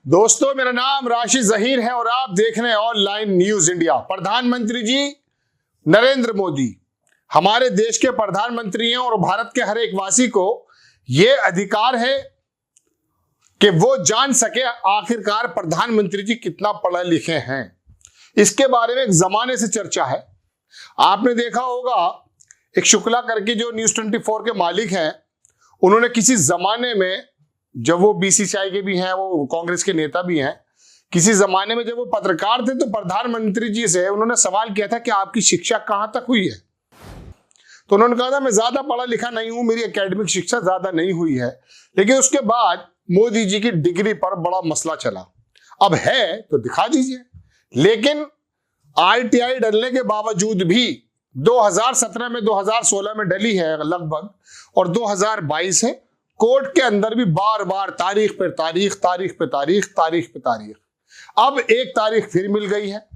दोस्तों, मेरा नाम राशिद जहीर है और आप देख रहे हैं ऑनलाइन न्यूज इंडिया। प्रधानमंत्री जी नरेंद्र मोदी हमारे देश के प्रधानमंत्री हैं और भारत के हर एक वासी को यह अधिकार है कि वो जान सके आखिरकार प्रधानमंत्री जी कितना पढ़े लिखे हैं। इसके बारे में एक जमाने से चर्चा है। आपने देखा होगा एक शुक्ला करके जो न्यूज 24 के मालिक हैं, उन्होंने किसी जमाने में, जब वो बीसीसीआई के भी हैं, वो कांग्रेस के नेता भी हैं, किसी जमाने में जब वो पत्रकार थे तो प्रधानमंत्री जी से उन्होंने सवाल किया था कि आपकी शिक्षा कहां तक हुई है। तो उन्होंने कहा था मैं ज्यादा पढ़ा लिखा नहीं हूं, मेरी एकेडमिक शिक्षा ज्यादा नहीं हुई है। लेकिन उसके बाद मोदी जी की डिग्री पर बड़ा मसला चला। अब है तो दिखा दीजिए। लेकिन आरटीआई डलने के बावजूद भी 2017 में 2016 में डली है लगभग, और 2022 है, कोर्ट के अंदर भी बार बार तारीख पे तारीख, तारीख पे तारीख, तारीख पे तारीख। अब एक तारीख फिर मिल गई है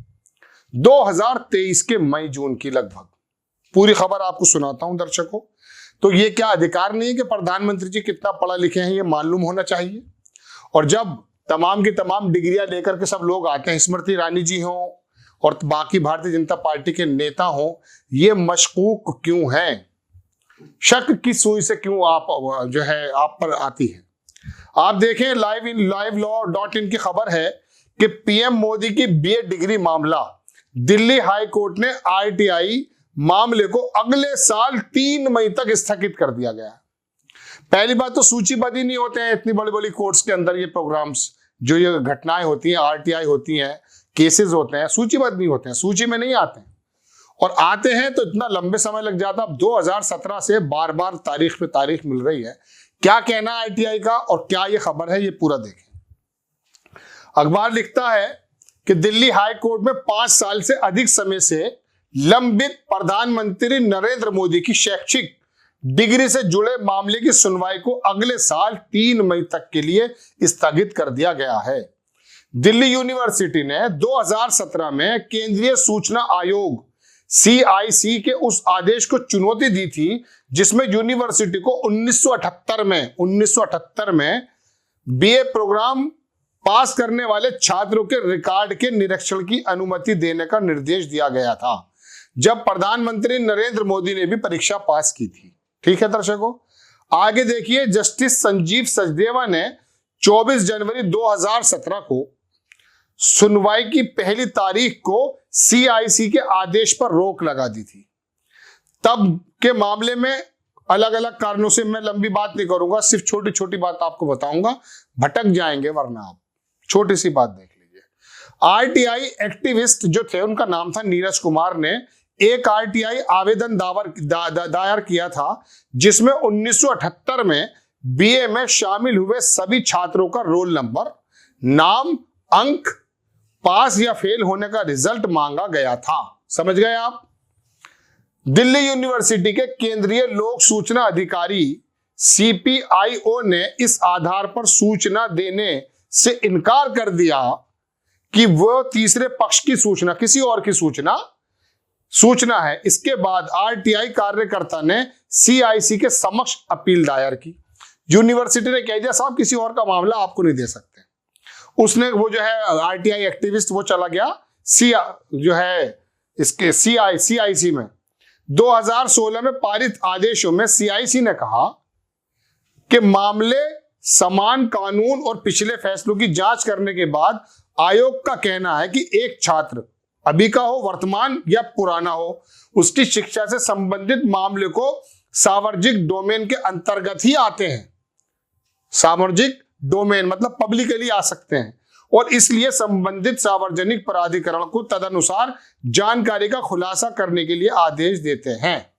2023 के मई जून की लगभग। पूरी खबर आपको सुनाता हूं दर्शकों। तो ये क्या अधिकार नहीं है कि प्रधानमंत्री जी कितना पढ़ा लिखे हैं, ये मालूम होना चाहिए। और जब तमाम की तमाम डिग्रियां लेकर के सब लोग आते हैं, स्मृति ईरानी जी हों और बाकी भारतीय जनता पार्टी के नेता हों, ये मशकूक क्यों हैं? शक की सुई से क्यों आप जो है आप पर आती है? आप देखें livelaw.in की खबर है कि पीएम मोदी की बीए डिग्री मामला, दिल्ली हाई कोर्ट ने आरटीआई मामले को अगले साल 3 मई तक स्थगित कर दिया गया। पहली बात तो सूचीबद्ध ही नहीं होते हैं इतनी बड़ी बड़ी कोर्ट्स के अंदर ये प्रोग्राम्स, जो ये घटनाएं होती हैं, आरटीआई होती हैं, केसेस होते हैं, सूचीबद्ध नहीं होते हैं, सूची में नहीं आते हैं। और आते हैं तो इतना लंबे समय लग जाता। अब 2017 से बार बार तारीख पे तारीख मिल रही है। क्या कहना है आरटीआई का और क्या ये खबर है, ये पूरा देखें। अखबार लिखता है कि दिल्ली हाई कोर्ट में 5 साल से अधिक समय से लंबित प्रधानमंत्री नरेंद्र मोदी की शैक्षिक डिग्री से जुड़े मामले की सुनवाई को अगले साल 3 मई तक के लिए स्थगित कर दिया गया है। दिल्ली यूनिवर्सिटी ने 2017 में केंद्रीय सूचना आयोग CIC के उस आदेश को चुनौती दी थी जिसमें यूनिवर्सिटी को 1978 में बीए प्रोग्राम पास करने वाले छात्रों के रिकॉर्ड के निरीक्षण की अनुमति देने का निर्देश दिया गया था, जब प्रधानमंत्री नरेंद्र मोदी ने भी परीक्षा पास की थी। ठीक है दर्शकों, आगे देखिए। जस्टिस संजीव सचदेवा ने 24 जनवरी 2017 को सुनवाई की पहली तारीख को CIC के आदेश पर रोक लगा दी थी। तब के मामले में अलग अलग कारणों से, मैं लंबी बात नहीं करूंगा, सिर्फ छोटी छोटी बात आपको बताऊंगा, भटक जाएंगे वरना आप। छोटी सी बात देख लीजिए। आरटीआई एक्टिविस्ट जो थे, उनका नाम था नीरज कुमार, ने एक आरटीआई आवेदन दायर किया था जिसमें 1978 में बीए में शामिल हुए सभी छात्रों का रोल नंबर, नाम, अंक, पास या फेल होने का रिजल्ट मांगा गया था। समझ गए आप? दिल्ली यूनिवर्सिटी के केंद्रीय लोक सूचना अधिकारी CPIO ने इस आधार पर सूचना देने से इनकार कर दिया कि वो तीसरे पक्ष की सूचना, किसी और की सूचना है। इसके बाद आरटीआई कार्यकर्ता ने CIC के समक्ष अपील दायर की। यूनिवर्सिटी ने कह दिया साहब किसी और का मामला आपको नहीं दे सकते। उसने, वो जो है आरटीआई एक्टिविस्ट, वो चला गया जो है इसके CIC में। 2016 में पारित आदेशों में CIC ने कहा कि मामले समान कानून और पिछले फैसलों की जांच करने के बाद आयोग का कहना है कि एक छात्र, अभी का हो, वर्तमान या पुराना हो, उसकी शिक्षा से संबंधित मामले को सार्वजनिक डोमेन के अंतर्गत ही आते हैं। सार्वजनिक डोमेन मतलब पब्लिकली आ सकते हैं, और इसलिए संबंधित सार्वजनिक प्राधिकरण को तदनुसार जानकारी का खुलासा करने के लिए आदेश देते हैं।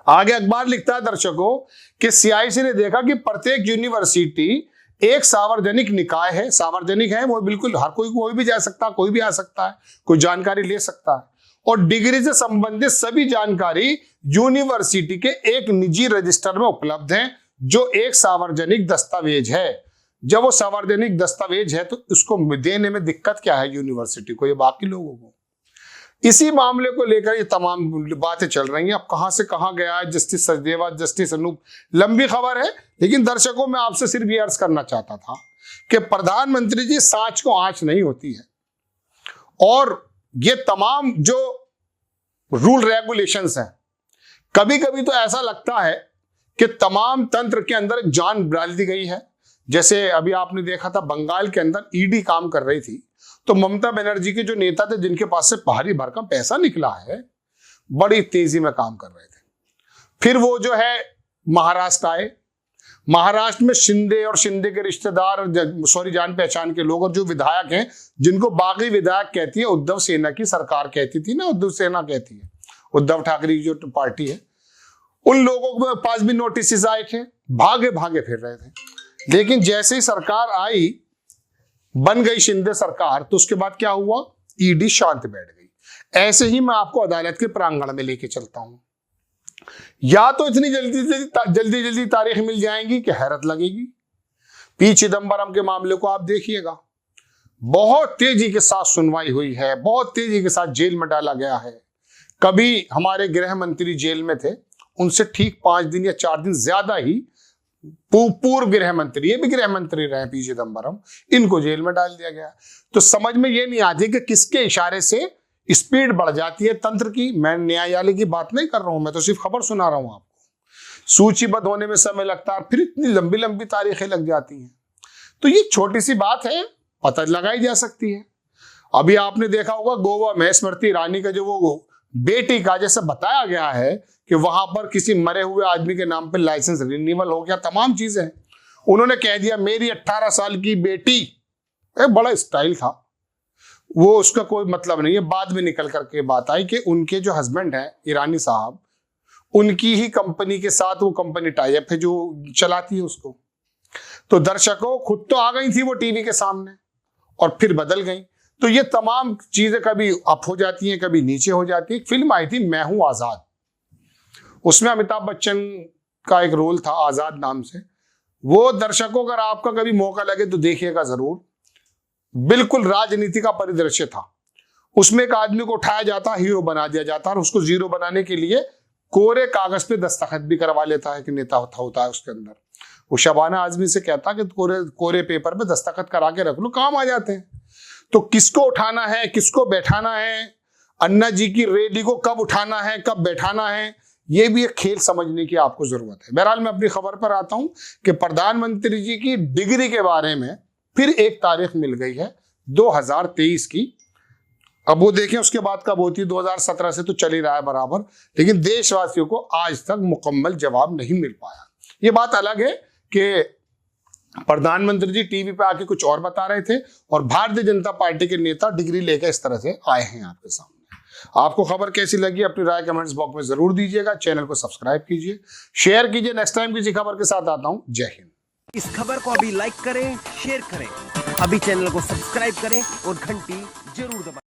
आगे अखबार लिखता है दर्शकों कि CIC ने देखा कि प्रत्येक यूनिवर्सिटी एक सार्वजनिक निकाय है। सार्वजनिक है वो, बिल्कुल हर कोई भी जा सकता है, कोई भी आ सकता है, कोई जानकारी ले सकता है, और डिग्री से संबंधित सभी जानकारी यूनिवर्सिटी के एक निजी रजिस्टर में उपलब्ध है जो एक सार्वजनिक दस्तावेज है। जब वो सार्वजनिक दस्तावेज है तो उसको देने में दिक्कत क्या है यूनिवर्सिटी को, ये बाकी लोगों को? इसी मामले को लेकर ये तमाम बातें चल रही हैं। अब कहां से कहां गया है जस्टिस सचदेवा, जस्टिस अनूप, लंबी खबर है, लेकिन दर्शकों मैं आपसे सिर्फ ये अर्ज करना चाहता था कि प्रधानमंत्री जी सांच को आंच नहीं होती है, और ये तमाम जो रूल रेगुलेशंस हैं, कभी कभी तो ऐसा लगता है कि तमाम तंत्र के अंदर एक जान डाल दी गई है। जैसे अभी आपने देखा था बंगाल के अंदर ईडी काम कर रही थी, तो ममता बनर्जी के जो नेता थे जिनके पास से भारी भरकम पैसा निकला है, बड़ी तेजी में काम कर रहे थे। फिर वो जो है महाराष्ट्र आए, महाराष्ट्र में शिंदे और शिंदे के रिश्तेदार, सॉरी जान पहचान के लोग और जो विधायक हैं, जिनको बागी विधायक कहती है, उद्धव सेना की सरकार कहती थी ना, उद्धव सेना कहती है, उद्धव ठाकरे की जो पार्टी है, उन लोगों के पास भी नोटिस आए थे, भागे भागे फिर रहे थे। लेकिन जैसे ही सरकार आई, बन गई शिंदे सरकार, तो उसके बाद क्या हुआ, ईडी शांत बैठ गई। ऐसे ही मैं आपको अदालत के प्रांगण में लेके चलता हूं। या तो इतनी जल्दी तारीख मिल जाएंगी कि हैरत लगेगी। पी चिदंबरम के मामले को आप देखिएगा, बहुत तेजी के साथ सुनवाई हुई है, बहुत तेजी के साथ जेल में डाला गया है। कभी हमारे गृह मंत्री जेल में थे, उनसे ठीक 5 दिन या 4 दिन ज्यादा ही पूर्व गृह मंत्री, ये भी गृह मंत्री रहे पी चिदंबरम, इनको जेल में डाल दिया गया। तो समझ में ये नहीं आती कि किसके इशारे से स्पीड बढ़ जाती है तंत्र की। मैं न्यायालय की बात नहीं कर रहा हूं, मैं तो सिर्फ खबर सुना रहा हूं आपको। सूचीबद्ध होने में समय लगता है, फिर इतनी लंबी लंबी तारीखें लग जाती हैं। तो ये छोटी सी बात है, पता लगाई जा सकती है। अभी आपने देखा होगा गोवा में स्मृति ईरानी का जो वो बेटी का, जैसे बताया गया है कि वहां पर किसी मरे हुए आदमी के नाम पे लाइसेंस रिन्यूअल हो गया, तमाम चीजें हैं। उन्होंने कह दिया मेरी 18 साल की बेटी, बड़ा स्टाइल था वो, उसका कोई मतलब नहीं है। बाद में निकल करके बात आई कि उनके जो हस्बैंड हैं ईरानी साहब, उनकी ही कंपनी के साथ वो कंपनी टाई अप है जो चलाती है उसको। तो दर्शकों खुद तो आ गई थी वो टीवी के सामने और फिर बदल गई। तो ये तमाम चीजें कभी अप हो जाती हैं, कभी नीचे हो जाती है। एक फिल्म आई थी मैं हूं आजाद, उसमें अमिताभ बच्चन का एक रोल था आजाद नाम से। वो दर्शकों अगर आपका कभी मौका लगे तो देखिएगा जरूर। बिल्कुल राजनीति का परिदृश्य था। उसमें एक आदमी को उठाया जाता, हीरो बना दिया जाता, और उसको जीरो बनाने के लिए कोरे कागज पे दस्तखत भी करवा लेता है कि नेता होता है उसके अंदर। वो शबाना आजमी से कहता कि कोरे पेपर पे दस्तखत करा के रख लो, काम आ जाते हैं। तो किसको उठाना है, किसको बैठाना है, अन्ना जी की रैली को कब उठाना है, कब बैठाना है, ये भी एक खेल समझने की आपको जरूरत है। बहरहाल मैं अपनी खबर पर आता हूं कि प्रधानमंत्री जी की डिग्री के बारे में फिर एक तारीख मिल गई है 2023 की। अब वो देखें उसके बाद कब होती है, 2017 से तो चल ही रहा है बराबर, लेकिन देशवासियों को आज तक मुकम्मल जवाब नहीं मिल पाया। ये बात अलग है कि प्रधानमंत्री जी टीवी पे आके कुछ और बता रहे थे और भारतीय जनता पार्टी के नेता डिग्री लेकर इस तरह से आए हैं आपके सामने। आपको खबर कैसी लगी अपनी राय कमेंट्स बॉक्स में जरूर दीजिएगा। चैनल को सब्सक्राइब कीजिए, शेयर कीजिए। नेक्स्ट टाइम किसी खबर के साथ आता हूं। जय हिंद। इस खबर को अभी लाइक करें, शेयर करें, अभी चैनल को सब्सक्राइब करें और घंटी जरूर दबाएं।